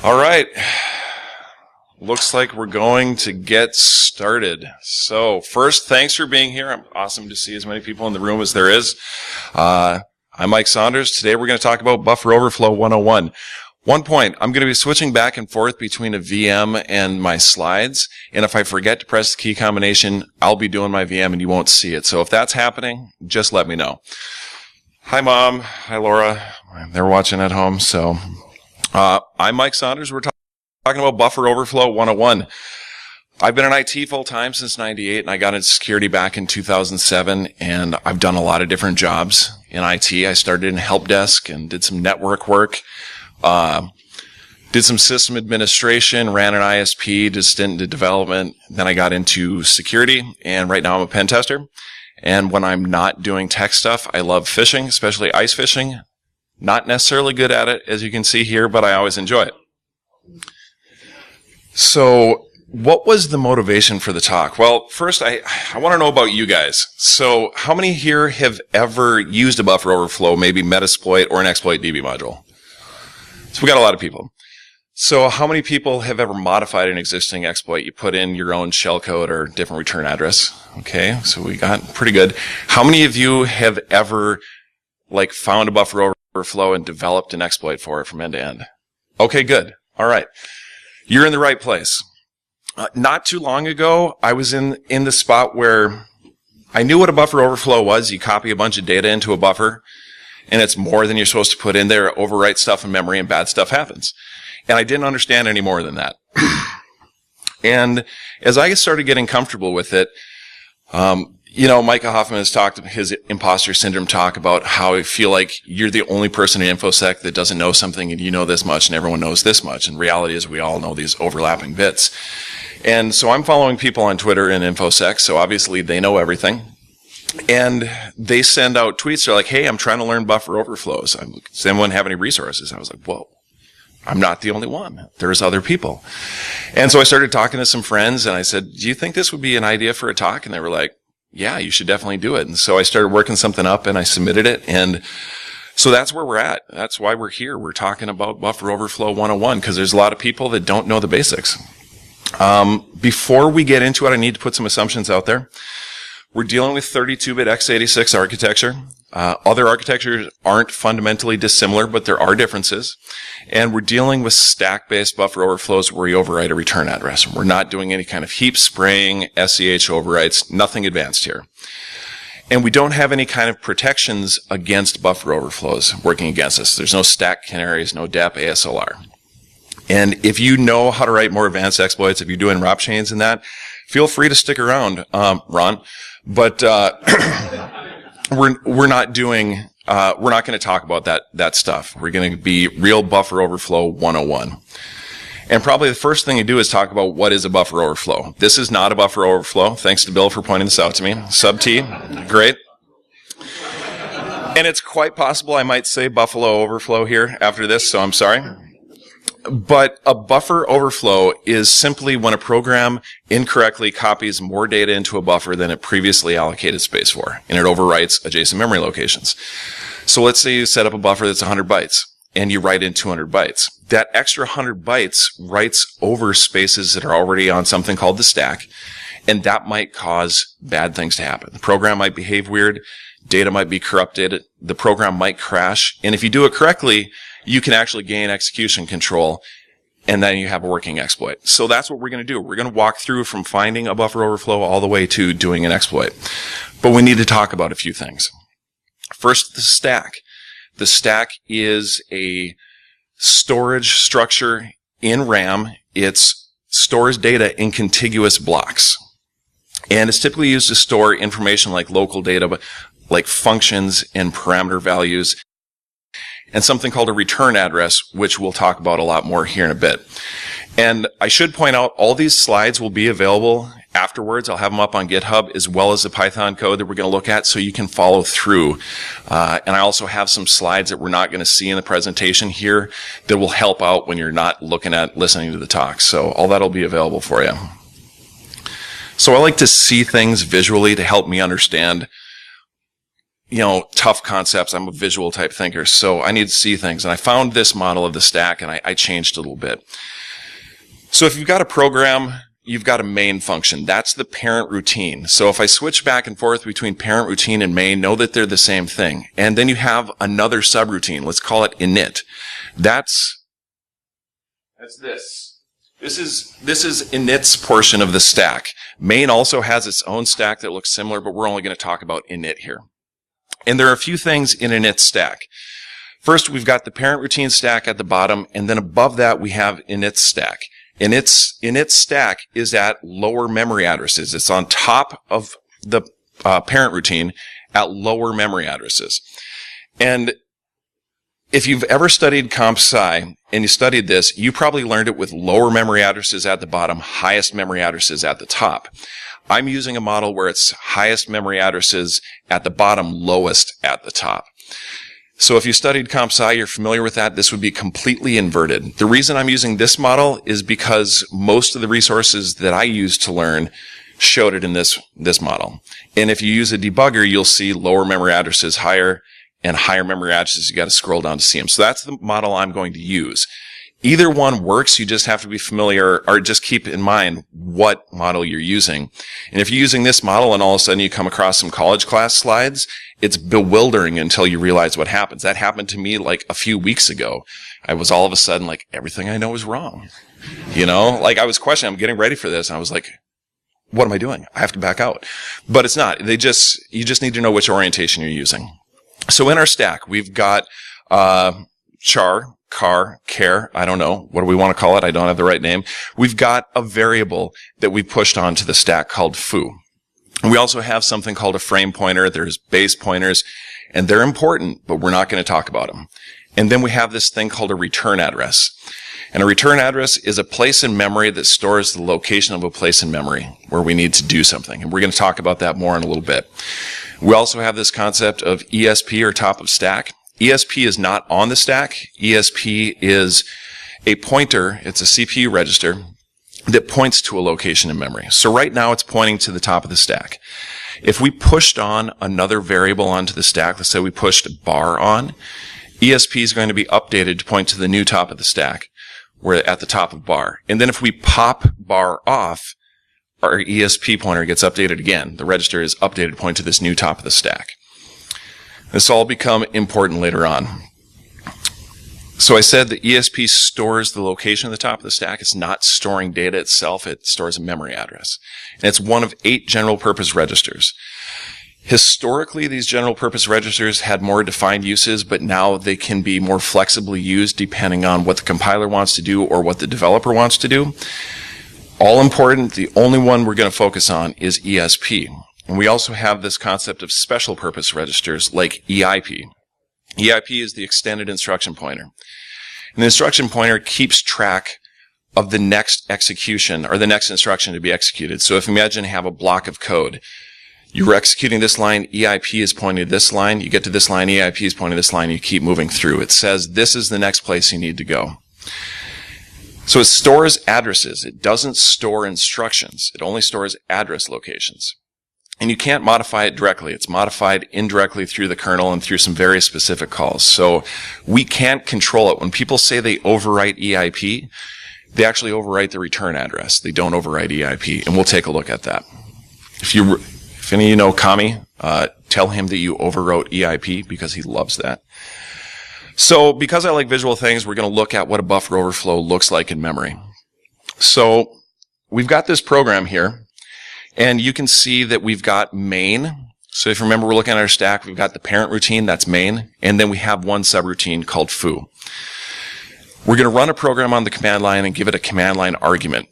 All right. Looks like we're going to get started. So first, thanks for being here. I'm awesome to see as many people in the room as there is. I'm Mike Saunders. Today we're going to talk about Buffer Overflow 101. One point, I'm going to be switching back and forth between a VM and my slides. And if I forget to press the key combination, I'll be doing my VM and you won't see it. So if that's happening, just let me know. Hi, Mom. Hi, Laura. They're watching at home. So I'm Mike Saunders. We're talking about Buffer Overflow 101. I've been in IT full-time since 98, and I got into security back in 2007, and I've done a lot of different jobs in IT. I started in help desk and did some network work, did some system administration, ran an ISP, did stint into development. Then I got into security, and right now I'm a pen tester. And when I'm not doing tech stuff, I love fishing, especially ice fishing. Not necessarily good at it, as you can see here, but I always enjoy it. So what was the motivation for the talk? Well, first, I want to know about you guys. So how many here have ever used a buffer overflow, maybe Metasploit or an exploit DB module? So we got a lot of people. So how many people have ever modified an existing exploit? You put in your own shellcode or different return address. Okay, so we got pretty good. How many of you have ever found a buffer overflow and developed an exploit for it from end to end? Okay, good. All right. You're in the right place. Not too long ago, I was in the spot where I knew what a buffer overflow was. You copy a bunch of data into a buffer, and it's more than you're supposed to put in there, overwrite stuff in memory, and bad stuff happens. And I didn't understand any more than that. And as I started getting comfortable with it, Micah Hoffman has talked his imposter syndrome talk about how I feel like you're the only person in InfoSec that doesn't know something and you know this much and everyone knows this much. And reality is we all know these overlapping bits. And so I'm following people on Twitter and InfoSec, so obviously they know everything. And they send out tweets. They're like, hey, I'm trying to learn buffer overflows. Does anyone have any resources? I was like, whoa. I'm not the only one. There's other people. And so I started talking to some friends and I said, do you think this would be an idea for a talk? And they were like, yeah, you should definitely do it. And so I started working something up and I submitted it. And so that's where we're at. That's why we're here. We're talking about Buffer Overflow 101 because there's a lot of people that don't know the basics. Before we get into it, I need to put some assumptions out there. We're dealing with 32-bit x86 architecture. Other architectures aren't fundamentally dissimilar, but there are differences. And we're dealing with stack-based buffer overflows where you overwrite a return address. We're not doing any kind of heap spraying, SEH overwrites, nothing advanced here. And we don't have any kind of protections against buffer overflows working against us. There's no stack canaries, no DEP, ASLR. And if you know how to write more advanced exploits, if you're doing ROP chains and that, feel free to stick around, Ron. But we're not going to talk about that stuff. We're going to be real buffer overflow 101. And probably the first thing you do is talk about what is a buffer overflow. This is not a buffer overflow. Thanks to Bill for pointing this out to me. Sub T, great. And it's quite possible I might say Buffalo overflow here after this, so I'm sorry. But a buffer overflow is simply when a program incorrectly copies more data into a buffer than it previously allocated space for, and it overwrites adjacent memory locations. So let's say you set up a buffer that's 100 bytes, and you write in 200 bytes. That extra 100 bytes writes over spaces that are already on something called the stack, and that might cause bad things to happen. The program might behave weird, data might be corrupted, the program might crash, and if you do it correctly, you can actually gain execution control, and then you have a working exploit. So that's what we're going to do. We're going to walk through from finding a buffer overflow all the way to doing an exploit. But we need to talk about a few things. First, the stack. The stack is a storage structure in RAM. It stores data in contiguous blocks. And it's typically used to store information like local data, like functions and parameter values, and something called a return address, which we'll talk about a lot more here in a bit. And I should point out, all these slides will be available afterwards. I'll have them up on GitHub, as well as the Python code that we're going to look at, so you can follow through. And I also have some slides that we're not going to see in the presentation here that will help out when you're not listening to the talk. So all that will be available for you. So I like to see things visually to help me understand tough concepts. I'm a visual type thinker, so I need to see things. And I found this model of the stack, and I changed it a little bit. So if you've got a program, you've got a main function. That's the parent routine. So if I switch back and forth between parent routine and main, know that they're the same thing. And then you have another subroutine. Let's call it init. That's this. This is init's portion of the stack. Main also has its own stack that looks similar, but we're only going to talk about init here. And there are a few things in init stack. First, we've got the parent routine stack at the bottom, and then above that we have init stack. Init stack is at lower memory addresses. It's on top of the parent routine at lower memory addresses. And if you've ever studied comp sci and you studied this, you probably learned it with lower memory addresses at the bottom, highest memory addresses at the top. I'm using a model where it's highest memory addresses at the bottom, lowest at the top. So if you studied comp sci, you're familiar with that. This would be completely inverted. The reason I'm using this model is because most of the resources that I used to learn showed it in this model. And if you use a debugger, you'll see lower memory addresses higher and higher memory addresses. You got to scroll down to see them. So that's the model I'm going to use. Either one works. You just have to be familiar or just keep in mind what model you're using. And if you're using this model and all of a sudden you come across some college class slides, it's bewildering until you realize what happens. That happened to me like a few weeks ago. I was all of a sudden like, everything I know is wrong. Like I was questioning, I'm getting ready for this. And I was like, what am I doing? I have to back out. But it's not. You just need to know which orientation you're using. So in our stack, we've got char, car, care, I don't know. What do we want to call it? I don't have the right name. We've got a variable that we pushed onto the stack called foo. And we also have something called a frame pointer. There's base pointers, and they're important, but we're not going to talk about them. And then we have this thing called a return address. And a return address is a place in memory that stores the location of a place in memory where we need to do something. And we're going to talk about that more in a little bit. We also have this concept of ESP, or top of stack. ESP is not on the stack. ESP is a pointer. It's a CPU register that points to a location in memory. So right now it's pointing to the top of the stack. If we pushed on another variable onto the stack, let's say we pushed bar on, ESP is going to be updated to point to the new top of the stack. We're at the top of bar. And then if we pop bar off, our ESP pointer gets updated again. The register is updated to point to this new top of the stack. This will all become important later on. So I said the ESP stores the location of the top of the stack. It's not storing data itself. It stores a memory address. And it's one of 8 general purpose registers. Historically, these general purpose registers had more defined uses, but now they can be more flexibly used depending on what the compiler wants to do or what the developer wants to do. All important, the only one we're going to focus on is ESP. And we also have this concept of special purpose registers like EIP. EIP is the extended instruction pointer. And the instruction pointer keeps track of the next execution or the next instruction to be executed. So if you imagine you have a block of code, you're executing this line, EIP is pointing to this line, you get to this line, EIP is pointing to this line, you keep moving through. It says this is the next place you need to go. So it stores addresses. It doesn't store instructions. It only stores address locations. And you can't modify it directly. It's modified indirectly through the kernel and through some very specific calls. So we can't control it. When people say they overwrite EIP, they actually overwrite the return address. They don't overwrite EIP. And we'll take a look at that. If any of you know Kami, tell him that you overwrote EIP because he loves that. So because I like visual things, we're going to look at what a buffer overflow looks like in memory. So we've got this program here. And you can see that we've got main. So if you remember, we're looking at our stack. We've got the parent routine, that's main. And then we have one subroutine called foo. We're going to run a program on the command line and give it a command line argument.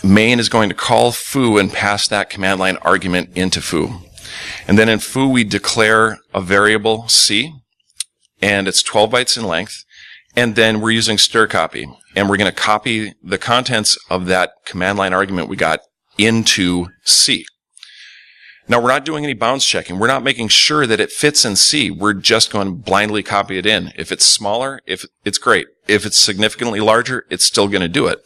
Main is going to call foo and pass that command line argument into foo. And then in foo, we declare a variable C, and it's 12 bytes in length. And then we're using stir copy. And we're going to copy the contents of that command line argument we got into C. Now, we're not doing any bounds checking. We're not making sure that it fits in C. We're just going to blindly copy it in. If it's smaller, if it's great. If it's significantly larger, it's still going to do it.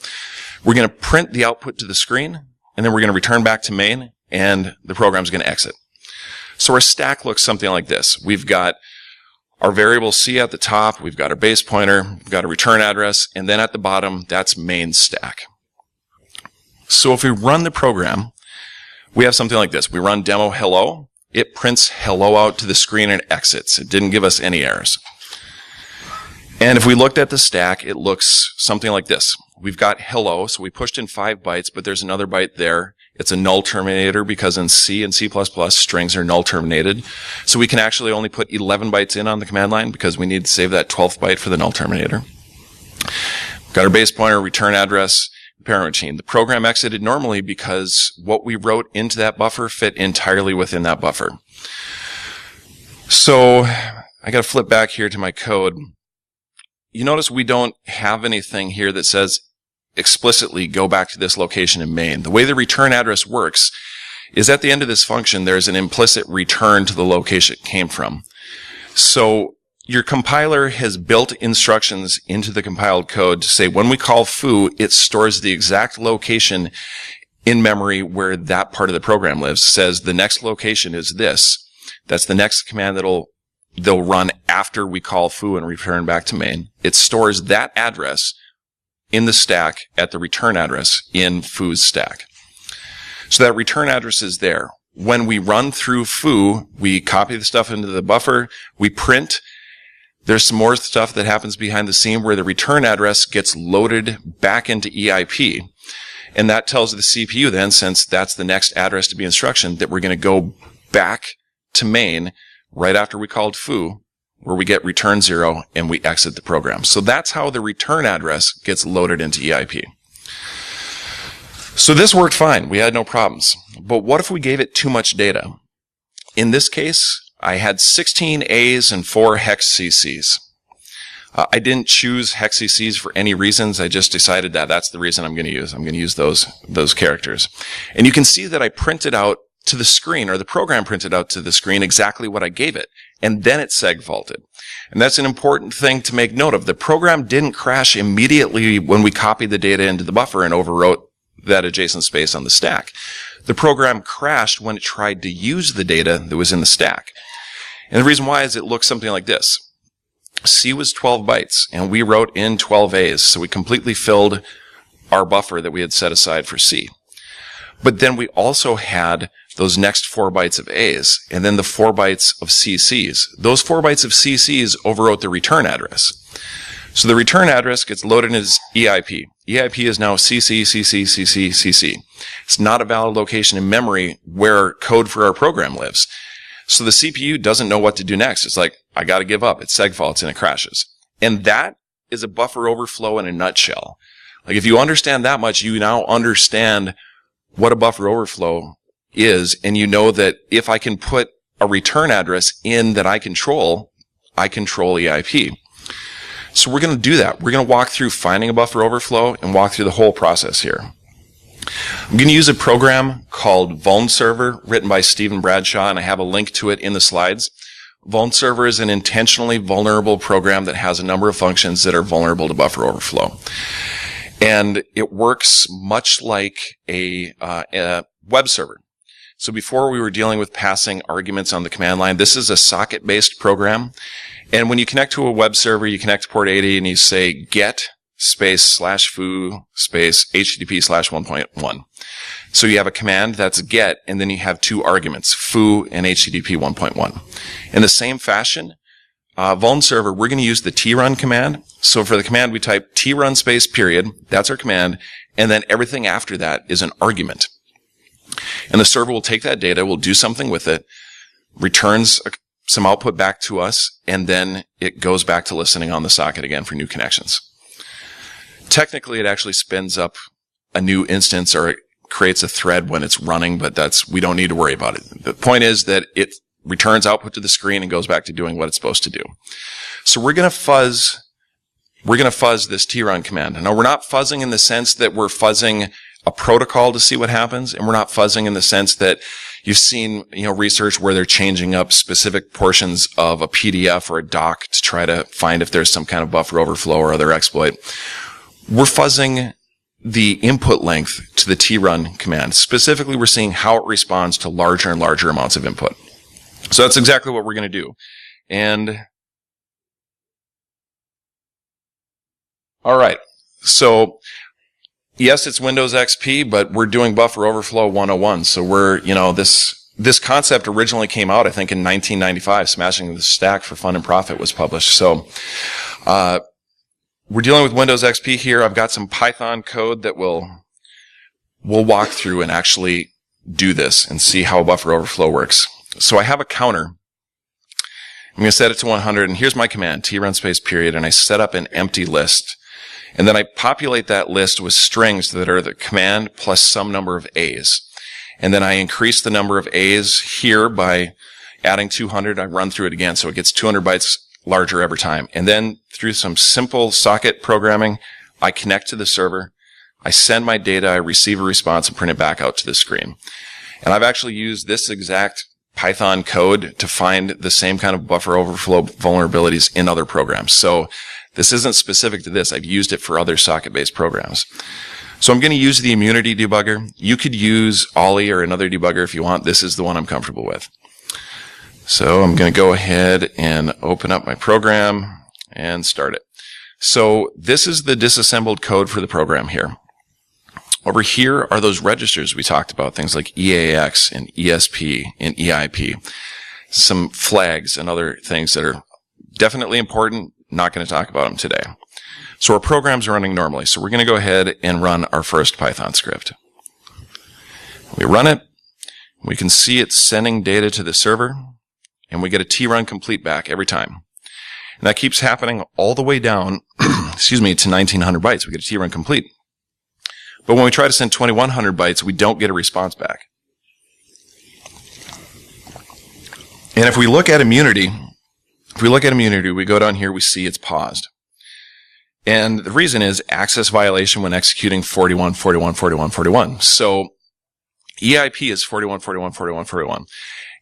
We're going to print the output to the screen, and then we're going to return back to main, and the program's going to exit. So our stack looks something like this. We've got our variable C at the top, we've got our base pointer, we've got a return address, and then at the bottom, that's main stack. So if we run the program, we have something like this. We run demo hello, it prints hello out to the screen and exits. It didn't give us any errors. And if we looked at the stack, it looks something like this. We've got hello, so we pushed in 5 bytes, but there's another byte there. It's a null terminator because in C and C++, strings are null terminated. So we can actually only put 11 bytes in on the command line because we need to save that 12th byte for the null terminator. Got our base pointer, return address, parent machine. The program exited normally because what we wrote into that buffer fit entirely within that buffer. So I got to flip back here to my code. You notice we don't have anything here that says explicitly go back to this location in main. The way the return address works is at the end of this function, there's an implicit return to the location it came from. So your compiler has built instructions into the compiled code to say when we call foo, it stores the exact location in memory where that part of the program lives. It says the next location is this. That's the next command they'll run after we call foo and return back to main. It stores that address in the stack at the return address in foo's stack. So that return address is there. When we run through foo, we copy the stuff into the buffer, we print. There's some more stuff that happens behind the scene where the return address gets loaded back into EIP. And that tells the CPU then, since that's the next address to be instruction, that we're going to go back to main right after we called foo, where we get return 0 and we exit the program. So that's how the return address gets loaded into EIP. So this worked fine. We had no problems. But what if we gave it too much data? In this case, I had 16 A's and 4 hex CCs. I didn't choose hex CCs for any reasons. I just decided that that's the reason I'm going to use. I'm going to use those characters. And you can see that I printed out to the screen, or the program printed out to the screen exactly what I gave it. And then it seg faulted. And that's an important thing to make note of. The program didn't crash immediately when we copied the data into the buffer and overwrote that adjacent space on the stack. The program crashed when it tried to use the data that was in the stack. And the reason why is it looks something like this. C was 12 bytes, and we wrote in 12 A's, so we completely filled our buffer that we had set aside for C. But then we also had those next 4 bytes of A's, and then the 4 bytes of CC's. Those 4 bytes of CC's overwrote the return address. So the return address gets loaded as EIP. EIP is now CC, CC, CC, CC. It's not a valid location in memory where code for our program lives. So the CPU doesn't know what to do next. It's like, I got to give up. It seg faults and it crashes. And that is a buffer overflow in a nutshell. Like if you understand that much, you now understand what a buffer overflow is, and you know that if I can put a return address in that I control EIP. So we're going to do that. We're going to walk through finding a buffer overflow and walk through the whole process here. I'm going to use a program called vulnserver, written by Stephen Bradshaw, and I have a link to it in the slides. Vulnserver is an intentionally vulnerable program that has a number of functions that are vulnerable to buffer overflow. And it works much like a web server. So before we were dealing with passing arguments on the command line, this is a socket-based program. And when you connect to a web server, you connect to port 80 and you say get space /foo space HTTP /1.1. So you have a command that's get, and then you have 2 arguments, foo and HTTP 1.1. In the same fashion, vulnserver, we're going to use the trun command. So for the command, we type trun space period. That's our command. And then everything after that is an argument. And the server will take that data, will do something with it, returns some output back to us, and then it goes back to listening on the socket again for new connections. Technically, it actually spins up a new instance, or it creates a thread when it's running, but we don't need to worry about it. The point is that it returns output to the screen and goes back to doing what it's supposed to do. So we're going to fuzz this trun command. Now, we're not fuzzing in the sense that we're fuzzing a protocol to see what happens, and we're not fuzzing in the sense that you've seen, research where they're changing up specific portions of a PDF or a doc to try to find if there's some kind of buffer overflow or other exploit. We're fuzzing the input length to the trun command. Specifically, we're seeing how it responds to larger and larger amounts of input. So that's exactly what we're going to do. And all right. So yes, it's Windows XP, but we're doing buffer overflow 101. So we're, this concept originally came out, I think, in 1995. Smashing the Stack for Fun and Profit was published. So we're dealing with Windows XP here. I've got some Python code that we'll walk through and actually do this and see how buffer overflow works. So I have a counter. I'm going to set it to 100, and here's my command, trun space period, and I set up an empty list. And then I populate that list with strings that are the command plus some number of A's. And then I increase the number of A's here by adding 200. I run through it again, so it gets 200 bytes larger every time. And then through some simple socket programming, I connect to the server. I send my data, I receive a response, and print it back out to the screen. And I've actually used this exact Python code to find the same kind of buffer overflow vulnerabilities in other programs. So this isn't specific to this. I've used it for other socket-based programs. So I'm going to use the immunity debugger. You could use Ollie or another debugger if you want. This is the one I'm comfortable with. So I'm going to go ahead and open up my program and start it. So this is the disassembled code for the program here. Over here are those registers we talked about, things like EAX and ESP and EIP. Some flags and other things that are definitely important. Not going to talk about them today. So our program's running normally. So we're going to go ahead and run our first Python script. We run it. We can see it sending data to the server. And we get a trun complete back every time. And that keeps happening all the way down, to 1900 bytes. We get a trun complete. But when we try to send 2100 bytes, we don't get a response back. And if we look at immunity, we go down here, we see it's paused. And the reason is access violation when executing 41, 41, 41, 41. So EIP is 41, 41, 41, 41.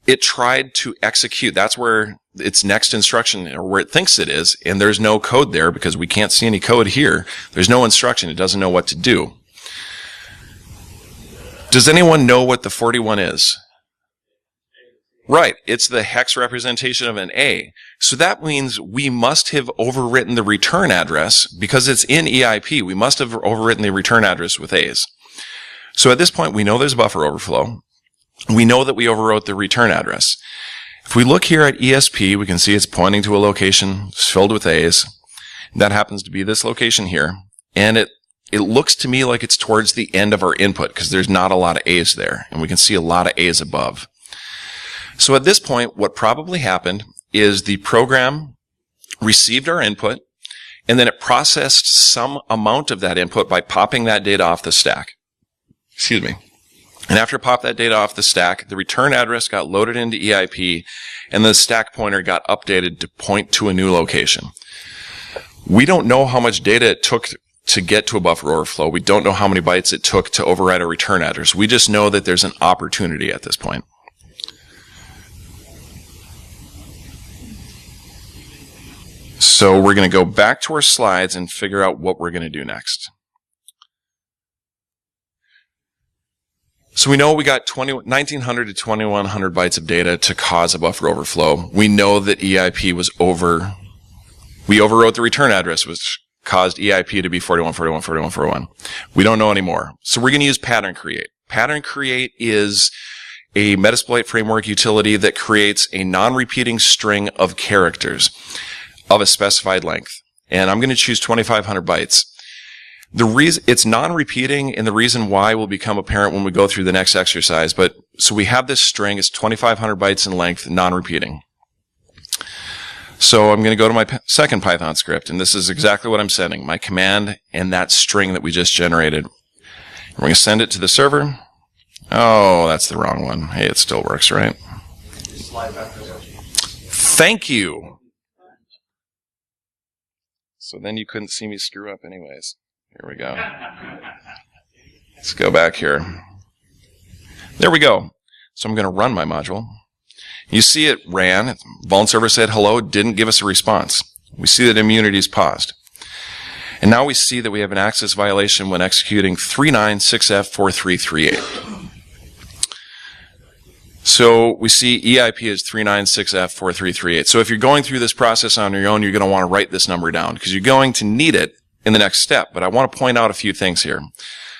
It tried to execute. That's where its next instruction, or where it thinks it is, and there's no code there because we can't see any code here. There's no instruction. It doesn't know what to do. Does anyone know what the 41 is? Right. It's the hex representation of an A. So that means we must have overwritten the return address because it's in EIP. We must have overwritten the return address with A's. So at this point, we know there's buffer overflow. We know that we overwrote the return address. If we look here at ESP, we can see it's pointing to a location filled with A's. That happens to be this location here. And it looks to me like it's towards the end of our input because there's not a lot of A's there. And we can see a lot of A's above. So at this point, what probably happened is the program received our input, and then it processed some amount of that input by popping that data off the stack. Excuse me. And after it popped that data off the stack, the return address got loaded into EIP, and the stack pointer got updated to point to a new location. We don't know how much data it took to get to a buffer overflow. We don't know how many bytes it took to override a return address. We just know that there's an opportunity at this point. So we're going to go back to our slides and figure out what we're going to do next. So we know we got 1900 to 2100 bytes of data to cause a buffer overflow. We know that EIP was we overwrote the return address, which caused EIP to be 41, 41, 41, 41. We don't know anymore. So we're going to use pattern create. Pattern create is a Metasploit framework utility that creates a non-repeating string of characters of a specified length. And I'm going to choose 2500 bytes. The reason it's non-repeating, and the reason why will become apparent when we go through the next exercise. But so we have this string, it's 2500 bytes in length, non-repeating. So I'm going to go to my second Python script, and this is exactly what I'm sending, my command and that string that we just generated. We're going to send it to the server. Oh, that's the wrong one. Hey, it still works, right? Thank you. So then you couldn't see me screw up anyways. Here we go. Let's go back here. There we go. So I'm going to run my module. You see it ran. Vuln server said hello, didn't give us a response. We see that immunity is paused. And now we see that we have an access violation when executing 396F4338. So we see EIP is 396F4338. So if you're going through this process on your own, you're going to want to write this number down because you're going to need it in the next step. But I want to point out a few things here.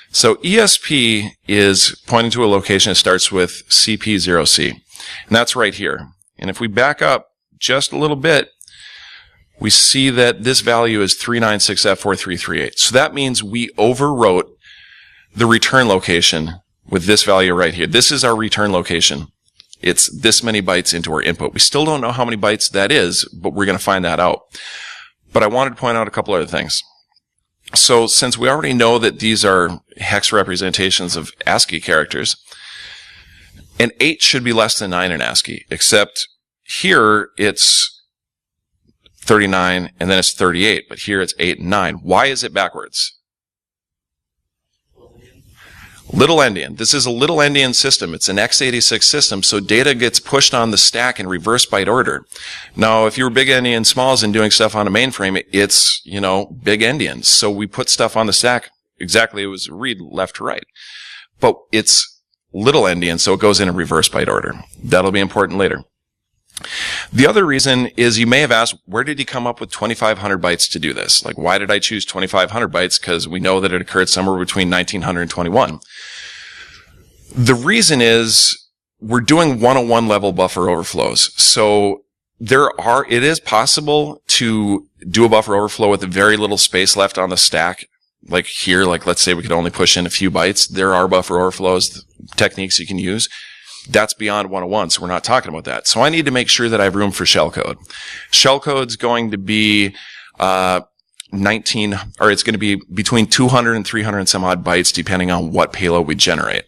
So ESP is pointing to a location that starts with CP0C, and that's right here. And if we back up just a little bit, we see that this value is 396F4338. So that means we overwrote the return location with this value right here. This is our return location. It's this many bytes into our input. We still don't know how many bytes that is, but we're going to find that out. But I wanted to point out a couple other things. So since we already know that these are hex representations of ASCII characters, an 8 should be less than 9 in ASCII, except here it's 39 and then it's 38, but here it's 8 and 9. Why is it backwards? Little endian. This is a little endian system. It's an x86 system, so data gets pushed on the stack in reverse byte order. Now, if you were big endian smalls and doing stuff on a mainframe, it's, big endians. So we put stuff on the stack exactly, it was read left to right. But it's little endian, so it goes in reverse byte order. That'll be important later. The other reason is you may have asked, where did he come up with 2,500 bytes to do this? Like, why did I choose 2,500 bytes? Because we know that it occurred somewhere between 1900 and 21. The reason is we're doing 101 level buffer overflows. So it is possible to do a buffer overflow with very little space left on the stack. Like here, let's say we could only push in a few bytes. There are buffer overflows techniques you can use. That's beyond 101, so we're not talking about that. So I need to make sure that I have room for shellcode. Shellcode's going to be it's going to be between 200 and 300 and some odd bytes, depending on what payload we generate.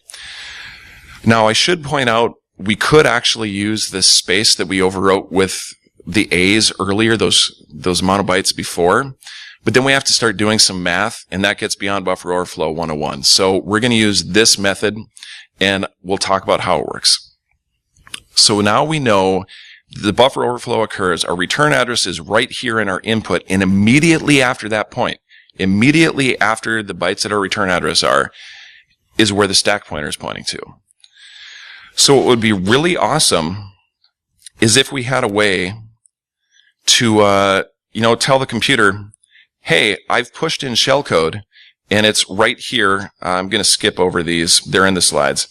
Now, I should point out, we could actually use this space that we overwrote with the A's earlier, those monobytes before, but then we have to start doing some math, and that gets beyond buffer overflow 101. So we're going to use this method, and we'll talk about how it works. So now we know the buffer overflow occurs. Our return address is right here in our input, and immediately after that point, immediately after the bytes that our return address are, is where the stack pointer is pointing to. So what would be really awesome is if we had a way to, tell the computer, hey, I've pushed in shellcode, and it's right here. I'm going to skip over these. They're in the slides.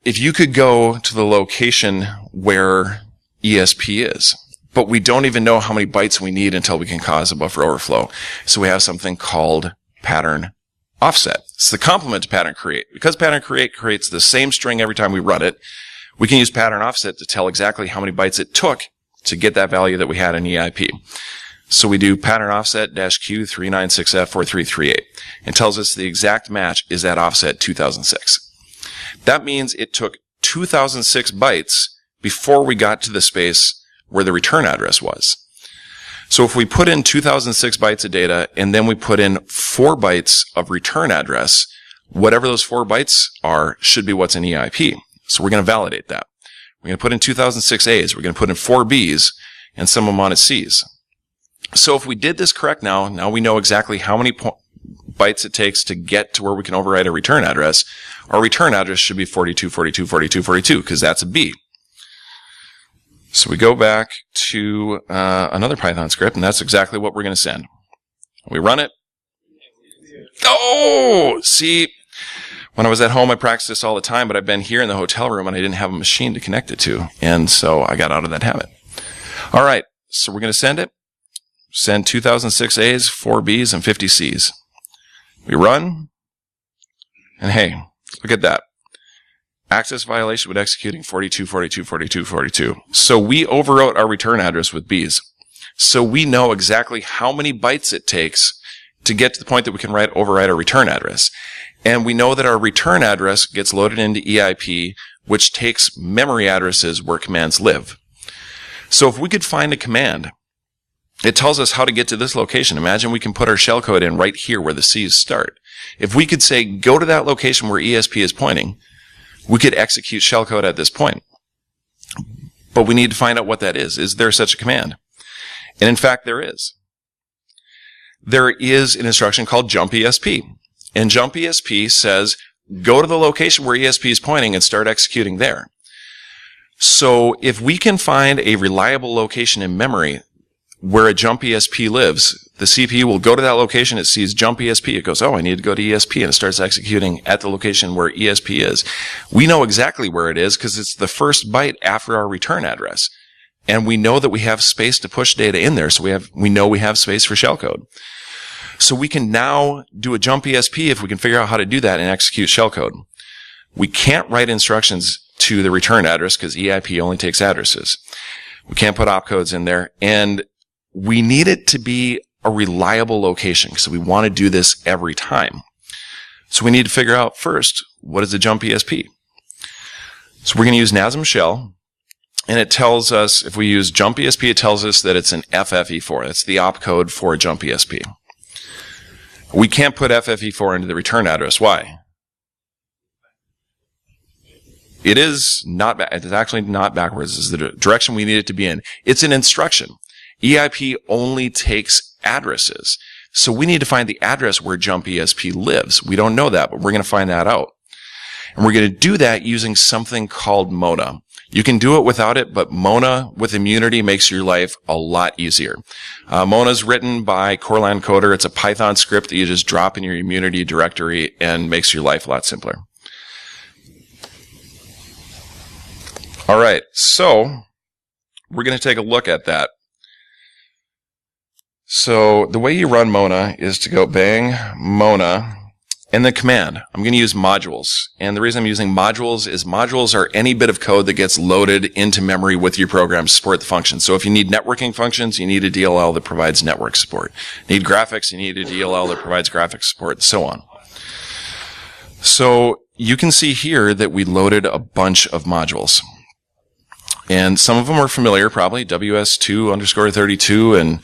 If you could go to the location where ESP is, but we don't even know how many bytes we need until we can cause a buffer overflow. So we have something called pattern offset. It's the complement to pattern create. Because pattern create creates the same string every time we run it, we can use pattern offset to tell exactly how many bytes it took to get that value that we had in EIP. So we do pattern offset -Q 396F4338 and tells us the exact match is at offset 2006. That means it took 2006 bytes before we got to the space where the return address was. So if we put in 2006 bytes of data and then we put in 4 bytes of return address, whatever those 4 bytes are should be what's in EIP. So we're going to validate that. We're going to put in 2006 A's, we're going to put in 4 B's, and some of them on as C's. So if we did this correct now we know exactly how many bytes it takes to get to where we can override a return address. Our return address should be 42, 42, 42, 42, because that's a B. So we go back to another Python script, and that's exactly what we're going to send. We run it. Oh! See, when I was at home, I practiced this all the time, but I've been here in the hotel room, and I didn't have a machine to connect it to, and so I got out of that habit. All right, so we're going to send it. Send 2006 A's, 4 B's, and 50 C's. We run, and hey, look at that. Access violation with executing 42, 42, 42, 42. So we overwrote our return address with B's. So we know exactly how many bytes it takes to get to the point that we can override our return address. And we know that our return address gets loaded into EIP, which takes memory addresses where commands live. So if we could find a command, it tells us how to get to this location. Imagine we can put our shellcode in right here where the C's start. If we could say, go to that location where ESP is pointing, we could execute shellcode at this point. But we need to find out what that is. Is there such a command? And in fact, there is. There is an instruction called jump ESP. And jump ESP says, go to the location where ESP is pointing and start executing there. So if we can find a reliable location in memory where a jump ESP lives, the CPU will go to that location, it sees jump ESP, it goes, oh, I need to go to ESP, and it starts executing at the location where ESP is. We know exactly where it is because it's the first byte after our return address. And we know that we have space to push data in there, so we know we have space for shellcode. So we can now do a jump ESP if we can figure out how to do that and execute shellcode. We can't write instructions to the return address because EIP only takes addresses. We can't put opcodes in there, and we need it to be a reliable location because we want to do this every time. So we need to figure out first, what is a jump ESP? So we're going to use NASM shell. And it tells us, if we use jump ESP, it tells us that it's an FFE4. That's the opcode for a jump ESP. We can't put FFE4 into the return address. Why? It's actually not backwards. It's the direction we need it to be in. It's an instruction. EIP only takes addresses. So we need to find the address where jump ESP lives. We don't know that, but we're going to find that out. And we're going to do that using something called Mona. You can do it without it, but Mona with immunity makes your life a lot easier. Mona is written by Corland Coder. It's a Python script that you just drop in your immunity directory and makes your life a lot simpler. All right, so we're going to take a look at that. So the way you run Mona is to go bang Mona and the command. I'm going to use modules. And the reason I'm using modules is modules are any bit of code that gets loaded into memory with your program to support the function. So if you need networking functions, you need a DLL that provides network support. Need graphics, you need a DLL that provides graphics support, and so on. So you can see here that we loaded a bunch of modules. And some of them are familiar, probably, WS2_32 and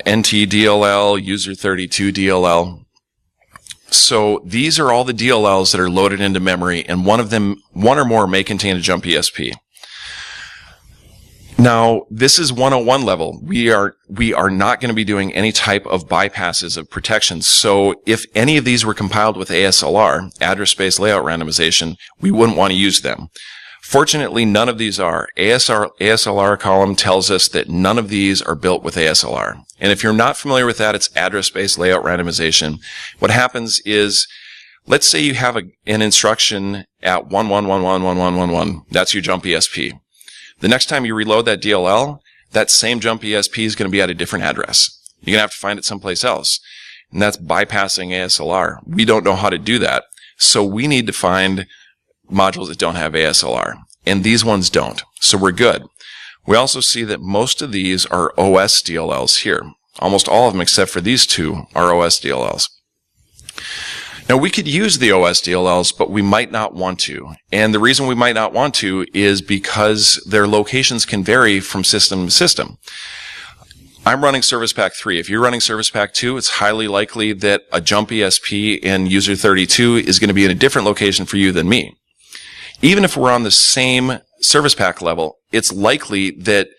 NTDLL, user32 DLL. So these are all the DLLs that are loaded into memory, and one or more may contain a jump ESP. Now, this is 101 level. We are not going to be doing any type of bypasses of protection. So if any of these were compiled with ASLR, address space layout randomization, we wouldn't want to use them. Fortunately, none of these are. ASLR column tells us that none of these are built with ASLR. And if you're not familiar with that, it's address-based layout randomization. What happens is, let's say you have an instruction at 11111111. That's your jump ESP. The next time you reload that DLL, that same jump ESP is going to be at a different address. You're going to have to find it someplace else. And that's bypassing ASLR. We don't know how to do that. So we need to find modules that don't have ASLR. And these ones don't. So we're good. We also see that most of these are OS DLLs here. Almost all of them except for these two are OS DLLs. Now we could use the OS DLLs, but we might not want to. And the reason we might not want to is because their locations can vary from system to system. I'm running Service Pack 3. If you're running Service Pack 2, it's highly likely that a jump ESP in user 32 is going to be in a different location for you than me. Even if we're on the same Service Pack level, it's likely that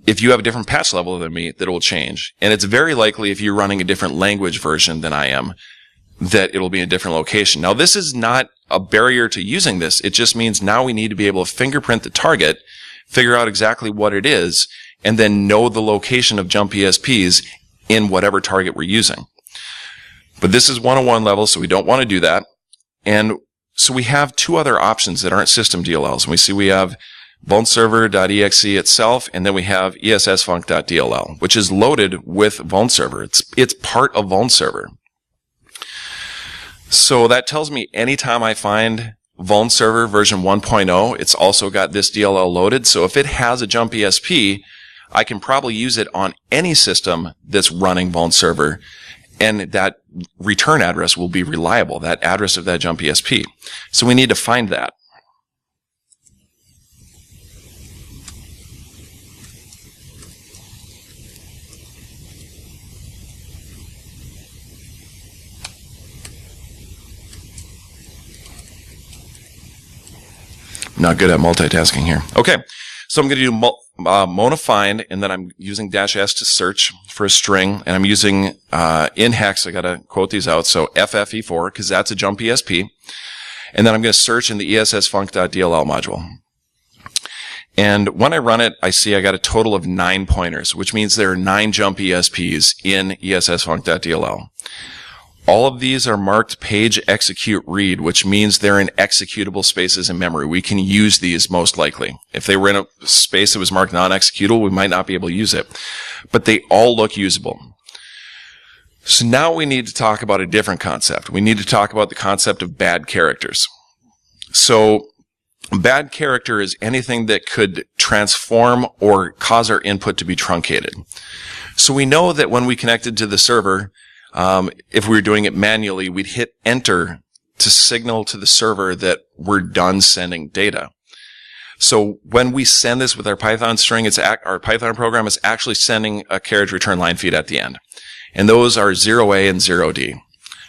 if you have a different patch level than me, that it will change. And it's very likely if you're running a different language version than I am, that it'll be in a different location. Now, this is not a barrier to using this. It just means now we need to be able to fingerprint the target, figure out exactly what it is, and then know the location of jump ESPs in whatever target we're using. But this is 101 level, so we don't want to do that. And so we have two other options that aren't system DLLs. And we see we have vulnserver.exe itself, and then we have essfunc.dll, which is loaded with vulnserver. It's part of vulnserver. So that tells me anytime I find vulnserver version 1.0, it's also got this DLL loaded. So if it has a jump ESP, I can probably use it on any system that's running vulnserver, and that return address will be reliable, that address of that jump ESP. So we need to find that. Not good at multitasking here. Okay, so I'm going to do monofind, and then I'm using -s to search for a string, and I'm using in hex, I gotta quote these out, so FFE4, because that's a jump ESP, and then I'm going to search in the ESSfunc.dll module. And when I run it, I see I got a total of 9 pointers, which means there are 9 jump ESPs in ESSfunc.dll. All of these are marked page execute read, which means they're in executable spaces in memory. We can use these most likely. If they were in a space that was marked non-executable, we might not be able to use it. But they all look usable. So now we need to talk about a different concept. We need to talk about the concept of bad characters. So bad character is anything that could transform or cause our input to be truncated. So we know that when we connected to the server, if we were doing it manually, we'd hit enter to signal to the server that we're done sending data. So when we send this with our Python string, our Python program is actually sending a carriage return line feed at the end. And those are 0A and 0D.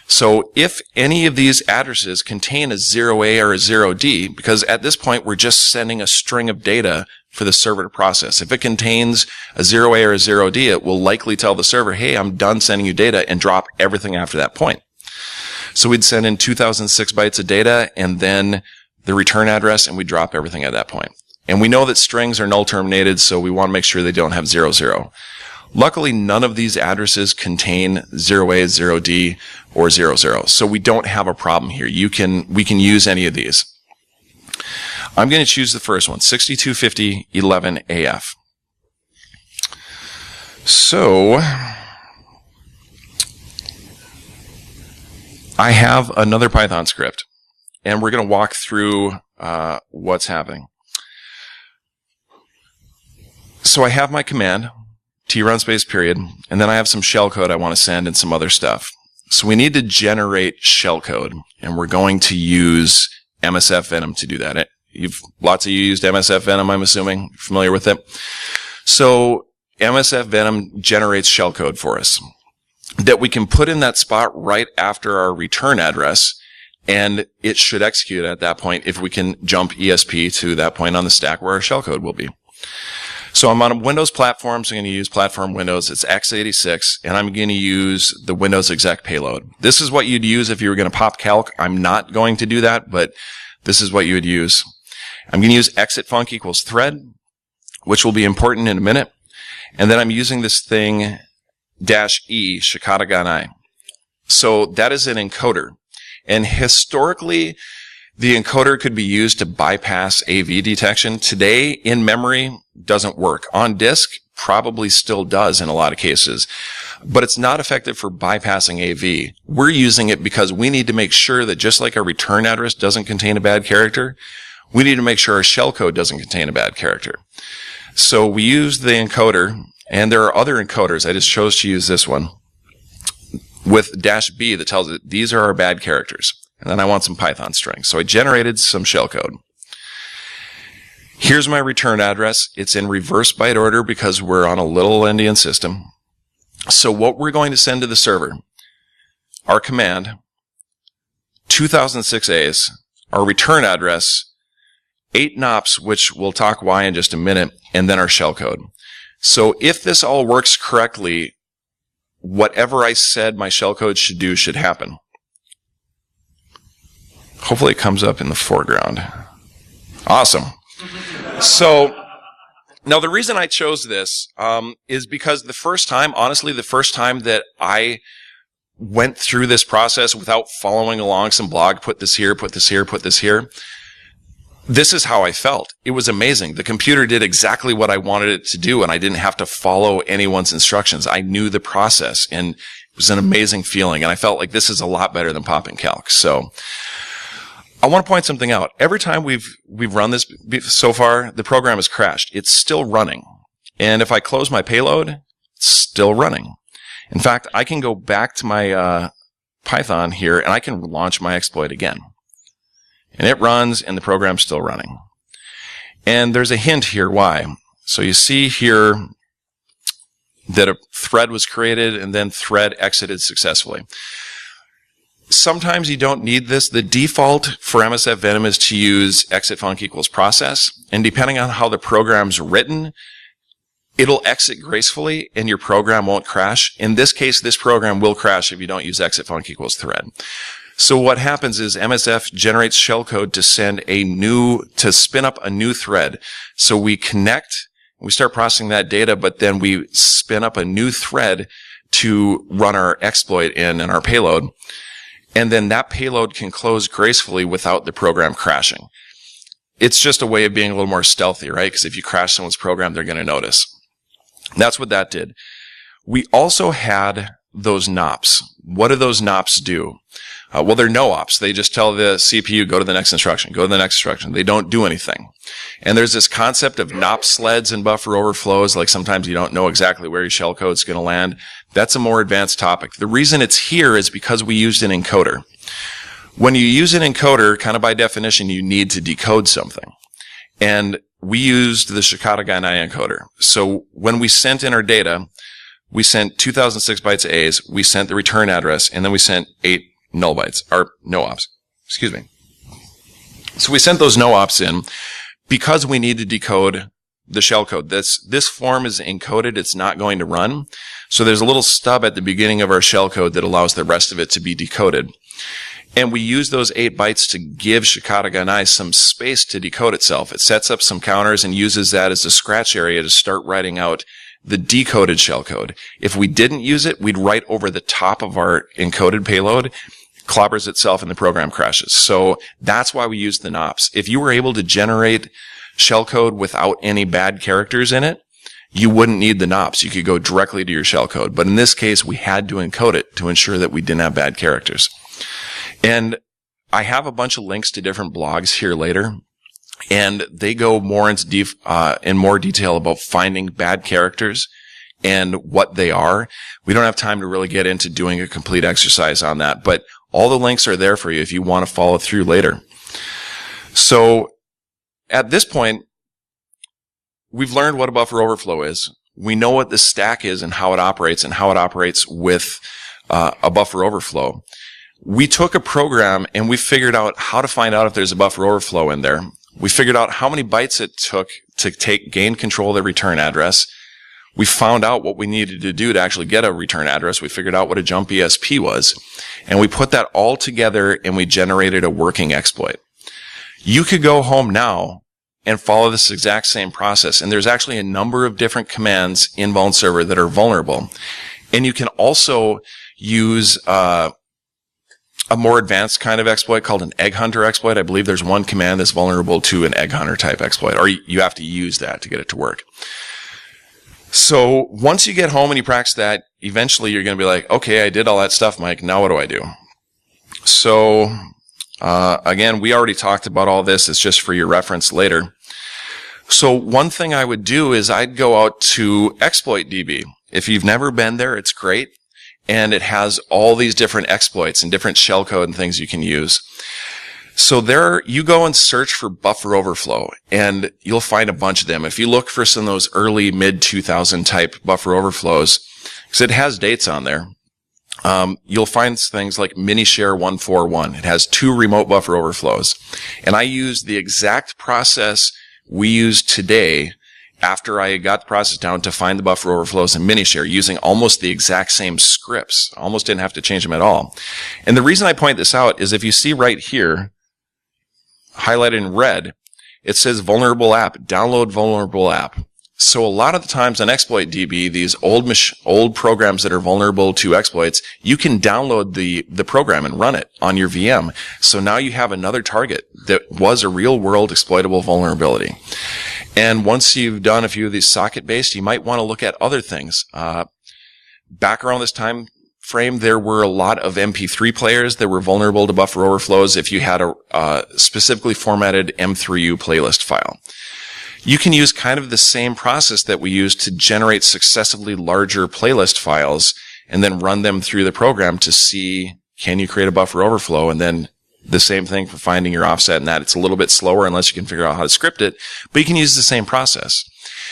So if any of these addresses contain a 0A or a 0D, because at this point we're just sending a string of data for the server to process. If it contains a 0A or a 0D, it will likely tell the server, hey, I'm done sending you data, and drop everything after that point. So we'd send in 2006 bytes of data and then the return address, and we drop everything at that point. And we know that strings are null terminated, so we want to make sure they don't have 00. Luckily, none of these addresses contain 0A, 0D, or 00. So we don't have a problem here. We can use any of these. I'm going to choose the first one, 6250.11 AF. So I have another Python script, and we're going to walk through what's happening. So I have my command, trun space period, and then I have some shellcode I want to send and some other stuff. So we need to generate shellcode, and we're going to use MSF Venom to do that. Lots of you used MSF Venom, I'm assuming. You're familiar with it. So MSF Venom generates shellcode for us that we can put in that spot right after our return address, and it should execute at that point if we can jump ESP to that point on the stack where our shellcode will be. So I'm on a Windows platform, so I'm going to use platform Windows. It's x86, and I'm going to use the Windows exec payload. This is what you'd use if you were going to pop calc. I'm not going to do that, but this is what you would use. I'm going to use exitfunc equals thread, which will be important in a minute. And then I'm using this thing -e, shikataganai. So that is an encoder. And historically, the encoder could be used to bypass AV detection. Today, in memory, doesn't work. On disk, probably still does in a lot of cases. But it's not effective for bypassing AV. We're using it because we need to make sure that just like our return address doesn't contain a bad character, we need to make sure our shellcode doesn't contain a bad character. So we use the encoder, and there are other encoders. I just chose to use this one with -b that tells it these are our bad characters. And then I want some Python strings. So I generated some shellcode. Here's my return address. It's in reverse byte order because we're on a little endian system. So what we're going to send to the server, our command, 2006 A's, our return address, 8 nops, which we'll talk why in just a minute, and then our shellcode. So if this all works correctly, whatever I said my shellcode should do should happen. Hopefully it comes up in the foreground. Awesome. So now the reason I chose this is because the first time that I went through this process without following along some blog, put this here, put this here, put this here, this is how I felt. It was amazing. The computer did exactly what I wanted it to do, and I didn't have to follow anyone's instructions. I knew the process, and it was an amazing feeling, and I felt like this is a lot better than popping calc. So I want to point something out. Every time we've run this so far, the program has crashed. It's still running. And if I close my payload, it's still running. In fact, I can go back to my Python here, and I can launch my exploit again. And it runs, and the program's still running. And there's a hint here why. So you see here that a thread was created, and then thread exited successfully. Sometimes you don't need this. The default for MSF Venom is to use exitfunc equals process. And depending on how the program's written, it'll exit gracefully and your program won't crash. In this case, this program will crash if you don't use exit func equals thread. So what happens is MSF generates shellcode to spin up a new thread. So we connect, we start processing that data, but then we spin up a new thread to run our exploit in and our payload. And then that payload can close gracefully without the program crashing. It's just a way of being a little more stealthy, right? Because if you crash someone's program, they're going to notice. That's what that did. We also had those NOPs. What do those NOPs do? Well, they're no ops. They just tell the CPU, go to the next instruction, go to the next instruction. They don't do anything. And there's this concept of NOP sleds and buffer overflows, like sometimes you don't know exactly where your shellcode's going to land. That's a more advanced topic. The reason it's here is because we used an encoder. When you use an encoder, kind of by definition, you need to decode something. And we used the Shikata I encoder. So when we sent in our data, we sent 2006 bytes of A's, we sent the return address, and then we sent 8 null bytes, or no ops. Excuse me. So we sent those no ops in because we need to decode the shellcode. This form is encoded. It's not going to run. So there's a little stub at the beginning of our shellcode that allows the rest of it to be decoded. And we use those 8 bytes to give Shikata I some space to decode itself. It sets up some counters and uses that as a scratch area to start writing out the decoded shellcode. If we didn't use it, we'd write over the top of our encoded payload, clobbers itself, and the program crashes. So that's why we use the NOPs. If you were able to generate shellcode without any bad characters in it, you wouldn't need the NOPs. You could go directly to your shellcode. But in this case, we had to encode it to ensure that we didn't have bad characters. And I have a bunch of links to different blogs here later, and they go more into in more detail about finding bad characters and what they are. We don't have time to really get into doing a complete exercise on that, but all the links are there for you if you want to follow through later. So at this point, we've learned what a buffer overflow is. We know what the stack is and how it operates with a buffer overflow. We took a program and we figured out how to find out if there's a buffer overflow in there. We figured out how many bytes it took to gain control of the return address. We found out what we needed to do to actually get a return address. We figured out what a jump ESP was. And we put that all together and we generated a working exploit. You could go home now and follow this exact same process. And there's actually a number of different commands in Vuln Server that are vulnerable. And you can also use a more advanced kind of exploit called an egg hunter exploit. I believe there's one command that's vulnerable to an egg hunter type exploit, or you have to use that to get it to work. So once you get home and you practice that, eventually you're going to be like, okay, I did all that stuff, Mike. Now what do I do? So again, we already talked about all this. It's just for your reference later. So one thing I would do is I'd go out to ExploitDB. If you've never been there, it's great. And it has all these different exploits and different shellcode and things you can use. So there, you go and search for buffer overflow, and you'll find a bunch of them. If you look for some of those early mid-2000 type buffer overflows, because it has dates on there, you'll find things like Minishare 141. It has 2 remote buffer overflows. And I used the exact process we use today after I got the process down to find the buffer overflows in Minishare using almost the exact same scripts. Almost didn't have to change them at all. And the reason I point this out is if you see right here, highlighted in red, it says vulnerable app, download vulnerable app. So a lot of the times on ExploitDB, these old programs that are vulnerable to exploits, you can download the program and run it on your VM. So now you have another target that was a real world exploitable vulnerability. And once you've done a few of these socket-based, you might want to look at other things. Back around this time frame, there were a lot of MP3 players that were vulnerable to buffer overflows if you had a specifically formatted M3U playlist file. You can use kind of the same process that we use to generate successively larger playlist files and then run them through the program to see, can you create a buffer overflow? And then the same thing for finding your offset and that. It's a little bit slower unless you can figure out how to script it, but you can use the same process.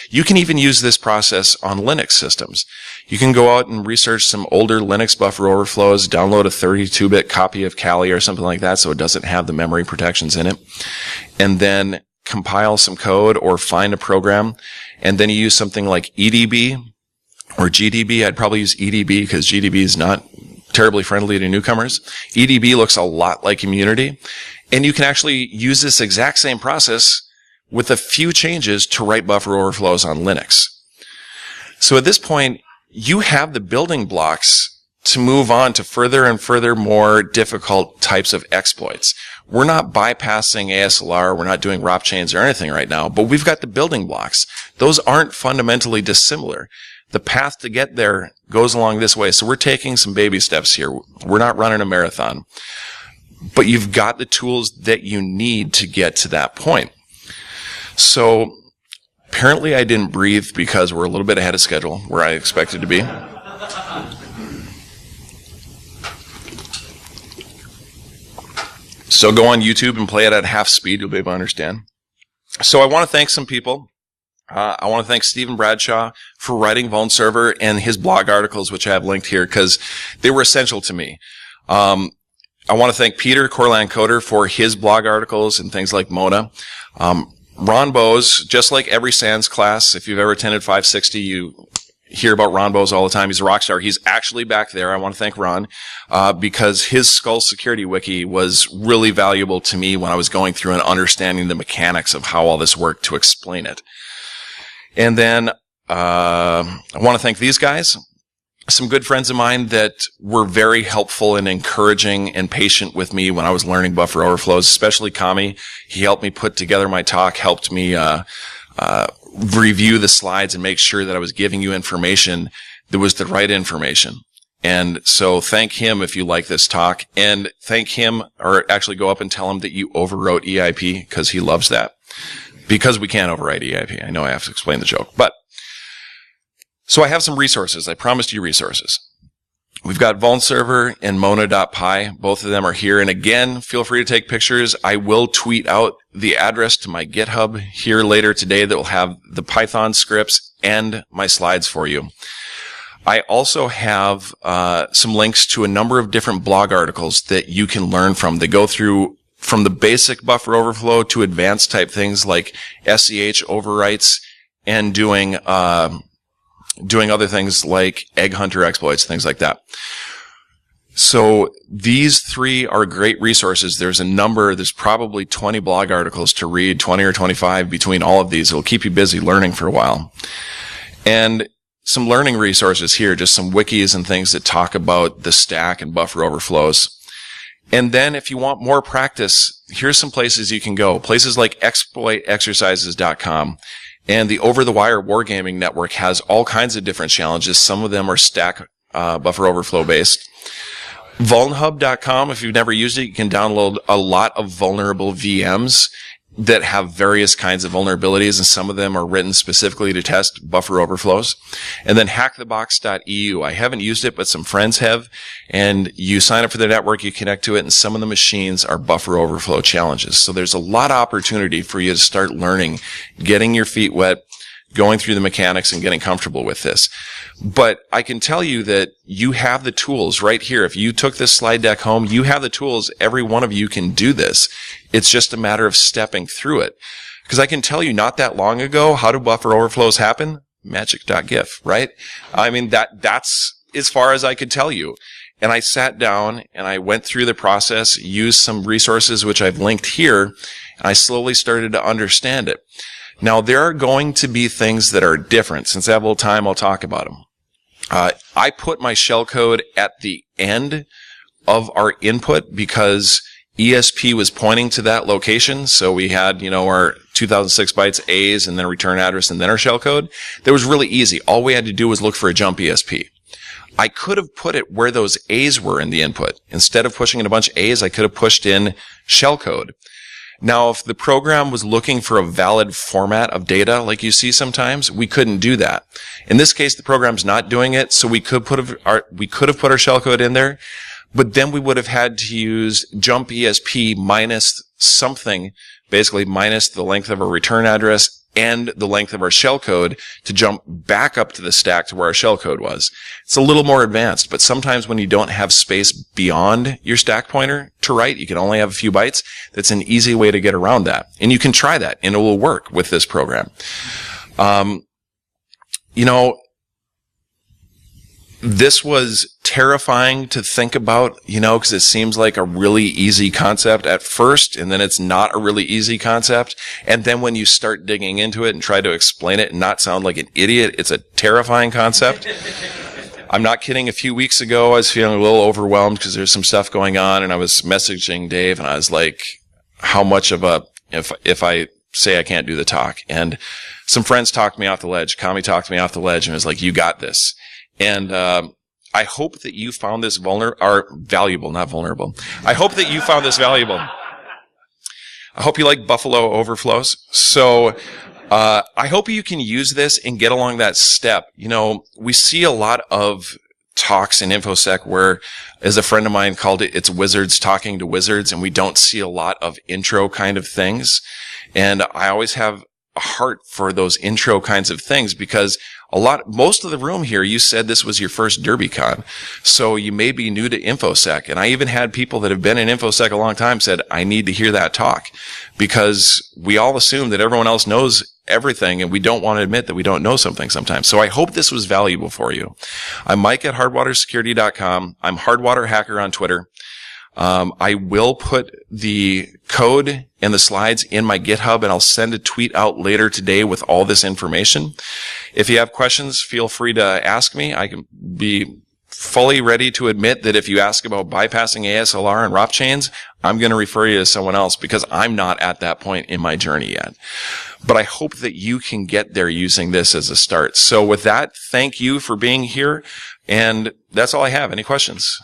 You can even use this process on Linux systems. You can go out and research some older Linux buffer overflows, download a 32-bit copy of Kali or something like that so it doesn't have the memory protections in it, and then compile some code or find a program, and then you use something like EDB or GDB. I'd probably use EDB because GDB is not terribly friendly to newcomers. EDB looks a lot like Immunity, and you can actually use this exact same process with a few changes to write buffer overflows on Linux. So at this point, you have the building blocks to move on to further and further more difficult types of exploits. We're not bypassing ASLR, we're not doing ROP chains or anything right now, but we've got the building blocks. Those aren't fundamentally dissimilar. The path to get there goes along this way. So we're taking some baby steps here. We're not running a marathon. But you've got the tools that you need to get to that point. So apparently I didn't breathe because we're a little bit ahead of schedule where I expected to be. So go on YouTube and play it at half speed. You'll be able to understand. So I want to thank some people. I want to thank Stephen Bradshaw for writing Vuln Server and his blog articles, which I have linked here, because they were essential to me. I want to thank Peter Corland Coder for his blog articles and things like Mona. Ron Bose, just like every SANS class, if you've ever attended 560, you hear about Ron Bose all the time. He's a rock star. He's actually back there. I want to thank Ron because his Skull Security Wiki was really valuable to me when I was going through and understanding the mechanics of how all this worked to explain it. And then I want to thank these guys, some good friends of mine that were very helpful and encouraging and patient with me when I was learning buffer overflows, especially Kami. He helped me put together my talk, helped me review the slides and make sure that I was giving you information that was the right information. And so thank him if you like this talk, and thank him, or actually go up and tell him that you overwrote EIP because he loves that. Because we can't overwrite EIP. I know I have to explain the joke. But so I have some resources. I promised you resources. We've got Vuln Server and Mona.py. Both of them are here. And again, feel free to take pictures. I will tweet out the address to my GitHub here later today that will have the Python scripts and my slides for you. I also have some links to a number of different blog articles that you can learn from. They go through from the basic buffer overflow to advanced type things like SEH overwrites and doing other things like egg hunter exploits, things like that. So these three are great resources. There's probably 20 blog articles to read, 20 or 25 between all of these. It'll keep you busy learning for a while. And some learning resources here, just some wikis and things that talk about the stack and buffer overflows. And then if you want more practice, here's some places you can go. Places like exploitexercises.com. And the Over the Wire Wargaming Network has all kinds of different challenges. Some of them are stack buffer overflow based. Vulnhub.com, if you've never used it, you can download a lot of vulnerable VMs that have various kinds of vulnerabilities, and some of them are written specifically to test buffer overflows. And then hackthebox.eu. I haven't used it, but some friends have. And you sign up for the network, you connect to it, and some of the machines are buffer overflow challenges. So there's a lot of opportunity for you to start learning, getting your feet wet, going through the mechanics and getting comfortable with this. But I can tell you that you have the tools right here. If you took this slide deck home, you have the tools. Every one of you can do this. It's just a matter of stepping through it. Because I can tell you not that long ago, how do buffer overflows happen? Magic.gif, right? I mean, that's as far as I could tell you. And I sat down and I went through the process, used some resources which I've linked here, and I slowly started to understand it. Now, there are going to be things that are different. Since I have a little time, I'll talk about them. I put my shellcode at the end of our input because ESP was pointing to that location. So we had, our 2006 bytes A's and then a return address and then our shellcode. That was really easy. All we had to do was look for a jump ESP. I could have put it where those A's were in the input. Instead of pushing in a bunch of A's, I could have pushed in shellcode. Now, if the program was looking for a valid format of data, like you see sometimes, we couldn't do that. In this case, the program's not doing it, so we could have put our shellcode in there, but then we would have had to use jump ESP minus something, basically minus the length of a return address and the length of our shellcode to jump back up to the stack to where our shellcode was. It's a little more advanced, but sometimes when you don't have space beyond your stack pointer to write, you can only have a few bytes. That's an easy way to get around that. And you can try that, and it will work with this program. This was terrifying to think about, because it seems like a really easy concept at first, and then it's not a really easy concept. And then when you start digging into it and try to explain it and not sound like an idiot, it's a terrifying concept. I'm not kidding. A few weeks ago, I was feeling a little overwhelmed because there's some stuff going on, and I was messaging Dave, and I was like, how much of if I say I can't do the talk? And some friends talked me off the ledge. Kami talked me off the ledge and was like, you got this. And I hope that you found this valuable, not vulnerable. I hope that you found this valuable. I hope you like Buffalo overflows. So I hope you can use this and get along that step. We see a lot of talks in InfoSec where, as a friend of mine called it, it's wizards talking to wizards, and we don't see a lot of intro kind of things. And I always have a heart for those intro kinds of things because most of the room here, you said this was your first Derbycon. So you may be new to InfoSec. And I even had people that have been in InfoSec a long time said, I need to hear that talk, because we all assume that everyone else knows everything, and we don't want to admit that we don't know something sometimes. So I hope this was valuable for you. I'm Mike at hardwatersecurity.com. I'm Hardwater Hacker on Twitter. I will put the code and the slides in my GitHub, and I'll send a tweet out later today with all this information. If you have questions, feel free to ask me. I can be fully ready to admit that if you ask about bypassing ASLR and ROP chains, I'm going to refer you to someone else because I'm not at that point in my journey yet. But I hope that you can get there using this as a start. So with that, thank you for being here. And that's all I have. Any questions?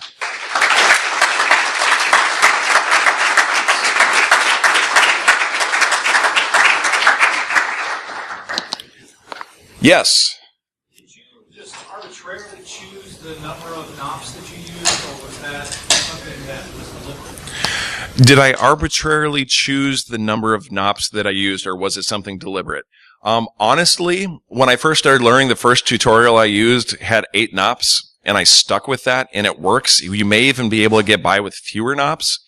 Yes. Did you just arbitrarily choose the number of knobs that you used, or was that something that was deliberate? Did I arbitrarily choose the number of knobs that I used, or was it something deliberate? Honestly, when I first started learning, the first tutorial I used had 8 knobs, and I stuck with that, and it works. You may even be able to get by with fewer knobs.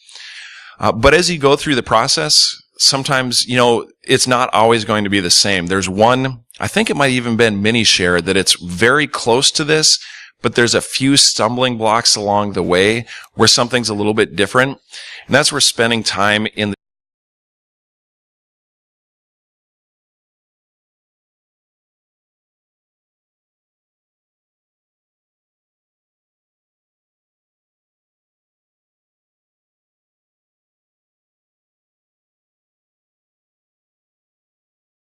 But as you go through the process, sometimes, it's not always going to be the same. There's one, I think it might even been mini-share, that it's very close to this, but there's a few stumbling blocks along the way where something's a little bit different. And that's where spending time in